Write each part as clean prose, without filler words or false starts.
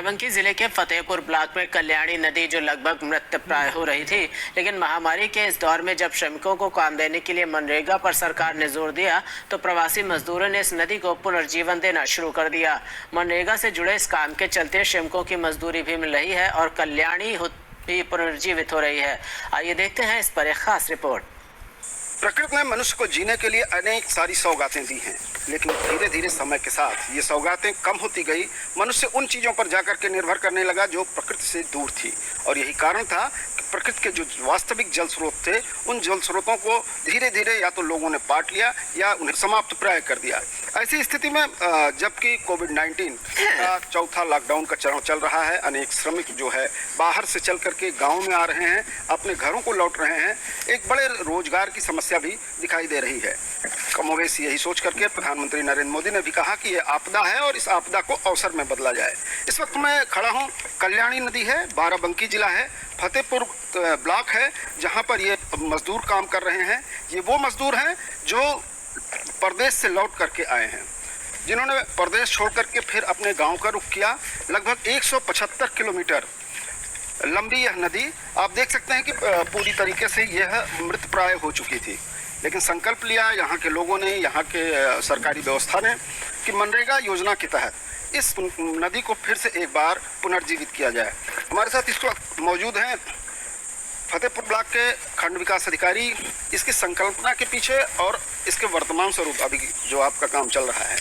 बाराबंकी जिले के फतेहपुर ब्लॉक में कल्याणी नदी जो लगभग मृतप्राय हो रही थी, लेकिन महामारी के इस दौर में जब श्रमिकों को काम देने के लिए मनरेगा पर सरकार ने जोर दिया तो प्रवासी मजदूरों ने इस नदी को पुनर्जीवन देना शुरू कर दिया। मनरेगा से जुड़े इस काम के चलते श्रमिकों की मजदूरी भी मिल रही है और कल्याणी भी पुनर्जीवित हो रही है। आइए देखते हैं इस पर एक खास रिपोर्ट। प्रकृति ने मनुष्य को जीने के लिए अनेक सारी सौगातें दी हैं, लेकिन धीरे धीरे समय के साथ ये सौगातें कम होती गई। मनुष्य उन चीज़ों पर जाकर के निर्भर करने लगा जो प्रकृति से दूर थी, और यही कारण था कि प्रकृति के जो वास्तविक जल स्रोत थे उन जल स्रोतों को धीरे धीरे या तो लोगों ने पाट लिया या उन्हें समाप्त प्राय कर दिया। ऐसी स्थिति में जबकि कोविड-19 का चौथा लॉकडाउन का चरण चल रहा है, अनेक श्रमिक जो है बाहर से चल करके गाँव में आ रहे हैं, अपने घरों को लौट रहे हैं। एक बड़े रोजगार की समस्या भी दिखाई दे रही है। कमोवेश यही सोच करके प्रधानमंत्री नरेंद्र मोदी ने भी कहा कि ये आपदा है और इस आपदा को अवसर में बदला जाए। इस वक्त मैं खड़ा हूँ, कल्याणी नदी है, बाराबंकी जिला है, फतेहपुर ब्लॉक है, जहाँ पर ये मजदूर काम कर रहे हैं। ये वो मजदूर हैं जो परदेश से लौट करके आए हैं, जिन्होंने परदेश छोड़ करके फिर अपने गाँव का रुख किया। लगभग 175 किलोमीटर लंबी यह नदी आप देख सकते हैं कि पूरी तरीके से यह मृत प्राय हो चुकी थी, लेकिन संकल्प लिया यहाँ के लोगों ने, यहाँ के सरकारी व्यवस्था ने कि मनरेगा योजना के तहत इस नदी को फिर से एक बार पुनर्जीवित किया जाए। हमारे साथ इस वक्त मौजूद हैं फतेहपुर ब्लॉक के खंड विकास अधिकारी। इसकी संकल्पना के पीछे और इसके वर्तमान स्वरूप अभी जो आपका काम चल रहा है,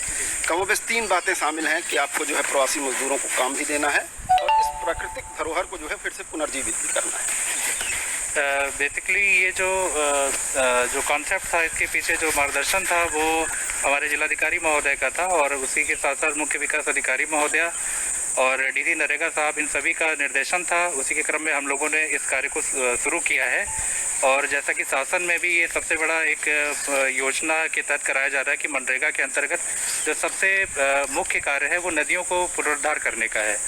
कमोबेश 3 बातें शामिल हैं कि आपको जो है प्रवासी मजदूरों को काम भी देना है और इस प्राकृतिक धरोहर को जो है फिर से पुनर्जीवित भी करना है। बेसिकली ये जो कॉन्सेप्ट था, इसके पीछे जो मार्गदर्शन था वो हमारे जिलाधिकारी महोदय का था, और उसी के साथ साथ मुख्य विकास अधिकारी महोदय और डीडी नरेगा साहब, इन सभी का निर्देशन था। उसी के क्रम में हम लोगों ने इस कार्य को शुरू किया है, और जैसा कि शासन में भी ये सबसे बड़ा एक योजना के तहत कराया जा रहा है कि मनरेगा के अंतर्गत जो सबसे मुख्य कार्य है वो नदियों को पुनरुद्धार करने का है।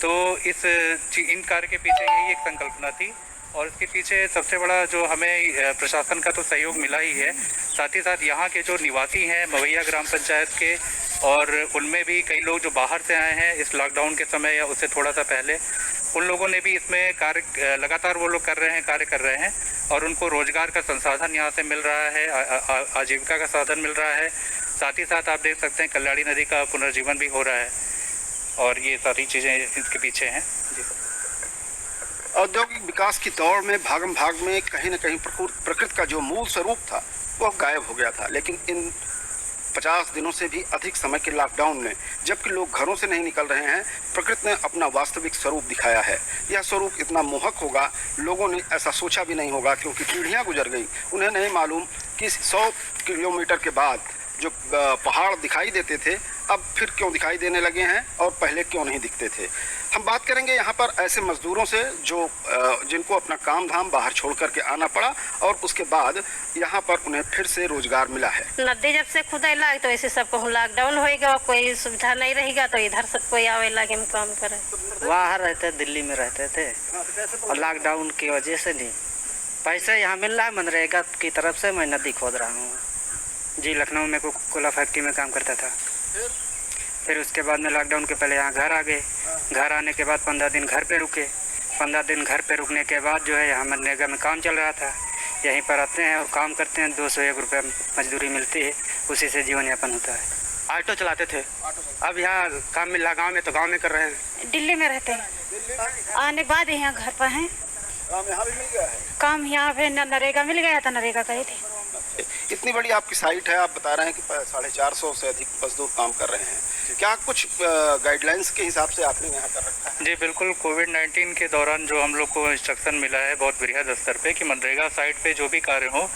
तो इन कार्य के पीछे यही एक संकल्पना थी, और इसके पीछे सबसे बड़ा जो हमें प्रशासन का तो सहयोग मिला ही है, साथ ही साथ यहाँ के जो निवासी हैं मवैया ग्राम पंचायत के, और उनमें भी कई लोग जो बाहर से आए हैं इस लॉकडाउन के समय या उससे थोड़ा सा पहले, उन लोगों ने भी इसमें कार्य लगातार वो लोग कार्य कर रहे हैं, और उनको रोजगार का संसाधन यहाँ से मिल रहा है, आजीविका का साधन मिल रहा है। साथ ही साथ आप देख सकते हैं कल्याणी नदी का पुनर्जीवन भी हो रहा है, और ये सारी चीज़ें इसके पीछे हैं। औद्योगिक विकास की दौड़ में भागम भाग में कहीं न कहीं प्रकृति का जो मूल स्वरूप था वह गायब हो गया था, लेकिन इन 50 दिनों से भी अधिक समय के लॉकडाउन में जबकि लोग घरों से नहीं निकल रहे हैं, प्रकृति ने अपना वास्तविक स्वरूप दिखाया है। यह स्वरूप इतना मोहक होगा, लोगों ने ऐसा सोचा भी नहीं होगा, क्योंकि पीढ़ियां गुजर गई, उन्हें नहीं मालूम कि 100 किलोमीटर के बाद जो पहाड़ दिखाई देते थे अब फिर क्यों दिखाई देने लगे हैं और पहले क्यों नहीं दिखते थे। हम बात करेंगे यहाँ पर ऐसे मजदूरों से जो जिनको अपना काम धाम बाहर छोड़ करके आना पड़ा, और उसके बाद यहाँ पर उन्हें फिर से रोजगार मिला है। नदी जब से खुदाई लाग तो ऐसे सबको लॉकडाउन होएगा, कोई सुविधा नहीं रहेगा, तो इधर से कोई आवे लगे हम काम करे। बाहर रहते, दिल्ली में रहते थे, और लॉकडाउन की वजह से नहीं पैसे यहाँ मिल रहा है। मनरेगा की तरफ से मैं नदी खोद रहा हूँ जी। लखनऊ में कोला फैक्ट्री में काम करता था, फिर उसके बाद में लॉकडाउन के पहले यहाँ घर आ गए। घर आने के बाद 15 दिन घर पे रुके। 15 दिन घर पे रुकने के बाद जो है यहाँ मनरेगा में काम चल रहा था, यहीं पर आते हैं और काम करते हैं। 201 रुपये मजदूरी मिलती है, उसी से जीवन यापन होता है। ऑटो चलाते थे, अब यहाँ काम मिला गाँव में, तो गाँव में कर रहे हैं। दिल्ली में रहते हैं, आने के बाद यहाँ घर पर हैं। काम यहाँ भी मिल गया है? काम यहाँ पे नरेगा मिल गया था, नरेगा गए थे। इतनी बड़ी आपकी साइट है, आप बता रहे हैं कि 450 से अधिक मजदूर काम कर रहे हैं। क्या कुछ गाइडलाइंस के हिसाब से आपने यहाँ कर रखा है? जी बिल्कुल, कोविड-19 के दौरान जो हम लोग को इंस्ट्रक्शन मिला है बहुत बृहद स्तर पे कि मनरेगा साइट पे जो भी कार्य हो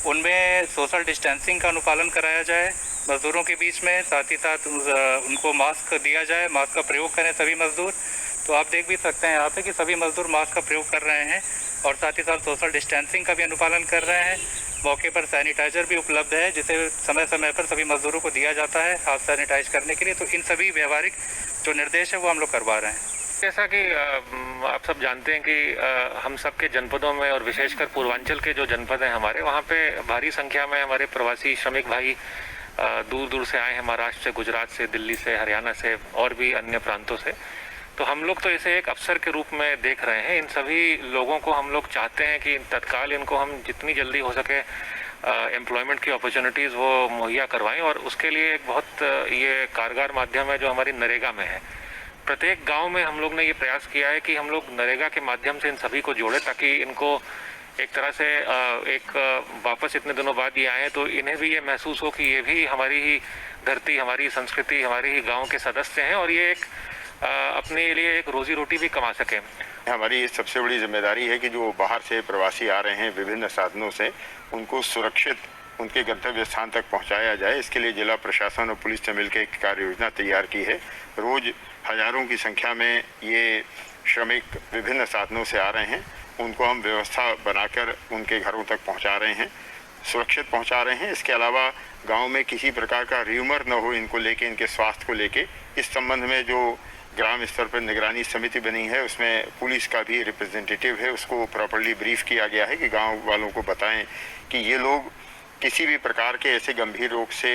उनमें सोशल डिस्टेंसिंग का अनुपालन कराया जाए मजदूरों के बीच में, साथ ही साथ उनको मास्क दिया जाए, मास्क का प्रयोग करें सभी मजदूर। तो आप देख भी सकते हैं यहाँ पे कि सभी मजदूर मास्क का प्रयोग कर रहे हैं, और साथ ही साथ सोशल डिस्टेंसिंग का भी अनुपालन कर रहे हैं। मौके पर सैनिटाइजर भी उपलब्ध है, जिसे समय समय पर सभी मजदूरों को दिया जाता है हाथ सैनिटाइज करने के लिए। तो इन सभी व्यवहारिक जो निर्देश है वो हम लोग करवा रहे हैं। जैसा कि आप सब जानते हैं कि हम सब के जनपदों में और विशेषकर पूर्वांचल के जो जनपद हैं हमारे, वहाँ पे भारी संख्या में हमारे प्रवासी श्रमिक भाई दूर दूर से आए हैं, महाराष्ट्र से, गुजरात से, दिल्ली से, हरियाणा से और भी अन्य प्रांतों से। तो हम लोग तो इसे एक अवसर के रूप में देख रहे हैं। इन सभी लोगों को हम लोग चाहते हैं कि तत्काल इनको हम जितनी जल्दी हो सके एम्प्लॉयमेंट की अपॉर्चुनिटीज़ वो मुहैया करवाएं, और उसके लिए एक बहुत ये कारगर माध्यम है जो हमारी नरेगा में है। प्रत्येक गांव में हम लोग ने ये प्रयास किया है कि हम लोग नरेगा के माध्यम से इन सभी को जोड़ें, ताकि इनको एक तरह से एक वापस इतने दिनों बाद ये आए तो इन्हें भी ये महसूस हो कि ये भी हमारी ही धरती, हमारी संस्कृति, हमारी ही गांव के सदस्य हैं, और ये एक अपने लिए एक रोजी रोटी भी कमा सकें। हमारी सबसे बड़ी जिम्मेदारी है कि जो बाहर से प्रवासी आ रहे हैं विभिन्न साधनों से, उनको सुरक्षित उनके गंतव्य स्थान तक पहुंचाया जाए। इसके लिए जिला प्रशासन और पुलिस ने मिलकर एक कार्य योजना तैयार की है। रोज हजारों की संख्या में ये श्रमिक विभिन्न साधनों से आ रहे हैं, उनको हम व्यवस्था बनाकर उनके घरों तक पहुंचा रहे हैं, सुरक्षित पहुंचा रहे हैं। इसके अलावा गांव में किसी प्रकार का र्यूमर न हो इनको लेके, इनके स्वास्थ्य को लेके। इस संबंध में जो ग्राम स्तर पर निगरानी समिति बनी है, उसमें पुलिस का भी रिप्रेजेंटेटिव है, उसको प्रॉपर्ली ब्रीफ किया गया है कि गांव वालों को बताएं कि ये लोग किसी भी प्रकार के ऐसे गंभीर रोग से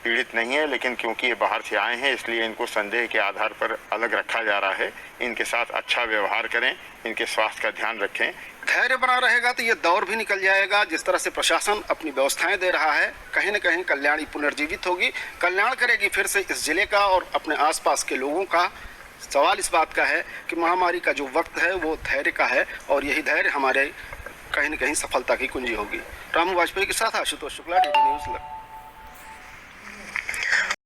पीड़ित नहीं है, लेकिन क्योंकि ये बाहर से आए हैं इसलिए इनको संदेह के आधार पर अलग रखा जा रहा है। इनके साथ अच्छा व्यवहार करें, इनके स्वास्थ्य का ध्यान रखें। धैर्य बना रहेगा तो ये दौर भी निकल जाएगा। जिस तरह से प्रशासन अपनी व्यवस्थाएं दे रहा है, कहीं न कहीं कल्याणी पुनर्जीवित होगी, कल्याण करेगी फिर से इस जिले का और अपने आसपास के लोगों का। सवाल इस बात का है कि महामारी का जो वक्त है वो धैर्य का है, और यही धैर्य हमारे कहीं न कहीं सफलता की कुंजी होगी। रामू वाजपेयी के साथ आशुतोष शुक्ला, DD न्यूज़।